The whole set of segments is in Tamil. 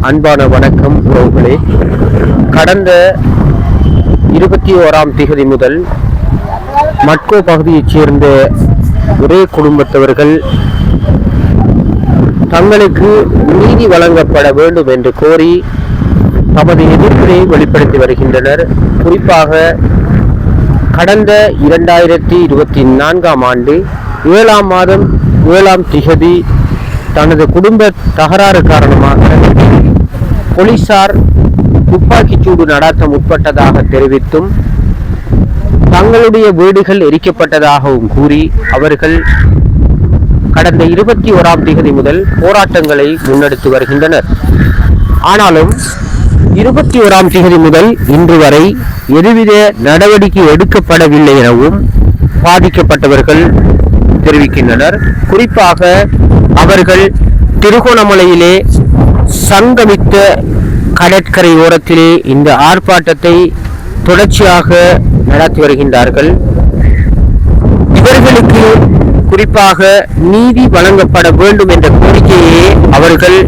அன்பான வணக்கம் உறவுகளே. கடந்த 21ஆம் தேதி முதல் மட்கோ பகுதியைச் சேர்ந்த ஒரே குடும்பத்தவர்கள் தங்களுக்கு நீதி வழங்கப்பட வேண்டும் என்று கோரி தமது எதிர்ப்பினை வெளிப்படுத்தி வருகின்றனர். குறிப்பாக கடந்த 2024ஆம் ஆண்டு 7ஆம் மாதம் 7ஆம் திகதி தனது குடும்ப தகராறு காரணமாக போலீசார் துப்பாக்கிச்சூடு நடாத்த முற்பட்டதாக தெரிவித்தும் தங்களுடைய வீடுகள் எரிக்கப்பட்டதாகவும் கூறி அவர்கள் கடந்த 21ஆம் தேதி முதல் போராட்டங்களை முன்னெடுத்து வருகின்றனர். ஆனாலும் 21ஆம் தேதி முதல் இன்று வரை எதுவித நடவடிக்கை எடுக்கப்படவில்லை எனவும் பாதிக்கப்பட்டவர்கள் தெரிவிக்கின்றனர். குறிப்பாக அவர்கள் திருகோணமலையிலே சங்கமித்த கடற்கரை ஓரத்திலே இந்த ஆர்ப்பாட்டத்தை தொடர்ச்சியாக நடத்தி வருகின்றார்கள். இவர்களுக்கு குறிப்பாக நீதி வழங்கப்பட வேண்டும் என்ற கோரிக்கையை அவர்கள்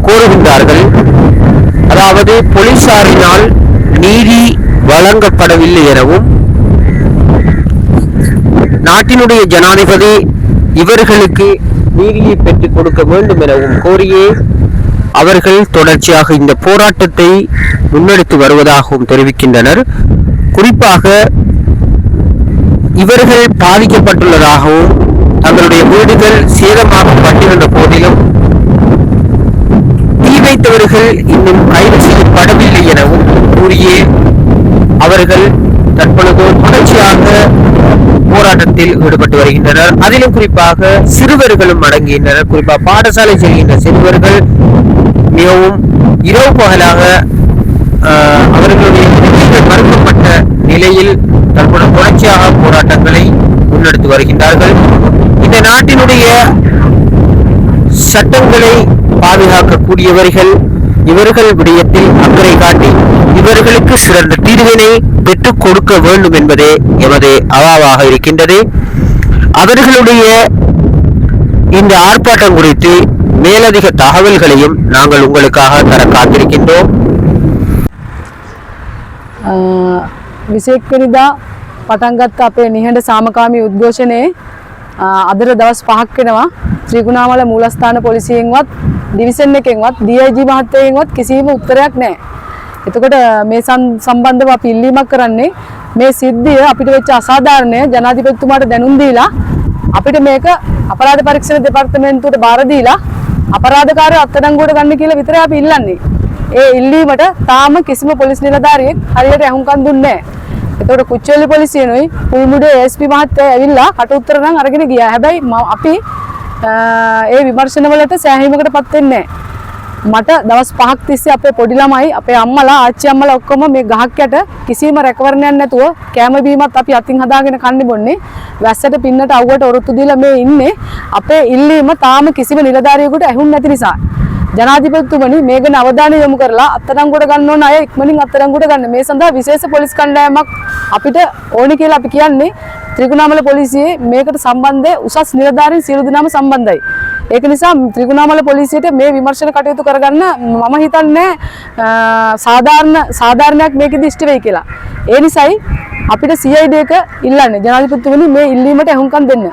கோருகின்றார்கள். அதாவது போலீசாரினால் நீதி வழங்கப்படவில்லை எனவும் நாட்டினுடைய ஜனாதிபதி இவர்களுக்கு நீதியை பெற்றுக் கொடுக்க வேண்டும் எனவும் கோரியே அவர்கள் தொடர்ச்சியாக இந்த போராட்டத்தை முன்னெடுத்து வருவதாகவும் தெரிவிக்கின்றனர். குறிப்பாக இவர்கள் பாதிக்கப்பட்டுள்ளதாகவும் தங்களுடைய வீடுகள் சேதமாக்கப்பட்டிருந்த போதிலும் தீ வைத்தவர்கள் இன்னும் கைது செய்யப்படவில்லை எனவும் கூறியே அவர்கள் தற்பொழுது தொடர்ச்சியாக போராட்டத்தில் ஈடுபட்டு வருகின்றனர். அதிலும் குறிப்பாக சிறுவர்களும் அடங்குகின்றனர். குறிப்பாக பாடசாலை செல்கின்ற சிறுவர்கள் மிகவும் இரவு பகலாக அவர்களுடைய உரிமைகள் மறுக்கப்பட்ட நிலையில் தற்போது தொடர்ச்சியாக போராட்டங்களை முன்னெடுத்து வருகின்றார்கள். இந்த நாட்டினுடைய சட்டங்களை பாதுகாக்கக்கூடியவர்கள் இவர்கள் விடயத்தில் அக்கறை காட்டி இவர்களுக்கு சிறந்த தீர்வினை பெற்றுக் கொடுக்க வேண்டும் என்பதே எமது அவாவாக இருக்கின்றது. அவர்களுடைய இந்த ஆர்ப்பாட்டம் குறித்து மேலதிக தகவல்களையும் நாங்கள் உங்களுக்காக தர காத்திருக்கின்றோம். විශේෂකරිදා පටන් ගත්ත අපේ නිහඬ සාමකාමී උද්ඝෝෂණයේ අදට දවස් 5ක් වෙනවා. ත්‍රිකුණාමල මූලස්ථාන පොලිසියෙන්වත් ඩිවිෂන් එකෙන්වත් DIG මහත්තයෙන්වත් කිසිම උත්තරයක් නැහැ. එතකොට මේ සම්බන්ධව අපි ඉල්ලීමක් කරන්නේ මේ සිද්ධිය අපිට වෙච්ච අසාධාරණය ජනාධිපතිතුමාට දැනුම් දීලා අපිට මේක අපරාධ පරීක්ෂණ දෙපාර්තමේන්තුවට බාර දීලා අපරාධකාරයෝ අත්අඩංගුවට ගන්න කියලා විතරයි අපි ඉල්ලන්නේ. ඒ ඉල්ලීමට තාම කිසිම පොලිස් නිලධාරියෙක් හරියට අහුම්කම් දුන්නේ නැහැ. එතකොට කුච්චවැලි පොලිසියනොයි පුල්මුඩේ ASP මහත්තයා ඇවිල්ලා කට උත්තර නම් අරගෙන ගියා. හැබැයි අපි ඒ විමර්ශනවලට සෑහීමකටපත් වෙන්නේ නැහැ. මට දවස් 5ක් තිස්සේ අපේ පොඩි ළමයි අපේ අම්මලා ආච්චි අම්මලා ඔක්කොම මේ ගහක් යට කිසිම රැකවරණයක් නැතුව කැම බීමත් අපි අතින් හදාගෙන කන්නේ බොන්නේ. වැස්සට පින්නට අවුවට ඔරොත්තු දීලා මේ ඉන්නේ. අපේ ඉල්ලීම තාම කිසිම නිලධාරියෙකුට ඇහුන්නේ නැති නිසා ජනාධිපතිතුමනි මේ ගැන අවධානය යොමු කරලා අත්අඩංගුවට ගන්න ඕන අය ඉක්මනින් අත්අඩංගුවට ගන්න. මේ සඳහා විශේෂ පොලිස් කණ්ඩායමක් අපිට ඕනි කියලා අපි කියන්නේ. ත්‍රිකුණාමල පොලිසියේ මේකට සම්බන්ධ උසස් නිලධාරීන් සියලු දෙනාම සම්බන්ධයි. ඒක නිසා ත්‍රිකුණාමල පොලිසියට මේ විමර්ශන කටයුතු කරගන්න මම හිතන්නේ සාධාරණයක් මේකෙදි ඉෂ්ට වෙයි කියලා. ඒ නිසායි අපිට CID එක ඉල්ලන්නේ ජනාධිපතිතුමනි මේ ඉල්ලීමට අහුම්කම් දෙන්න.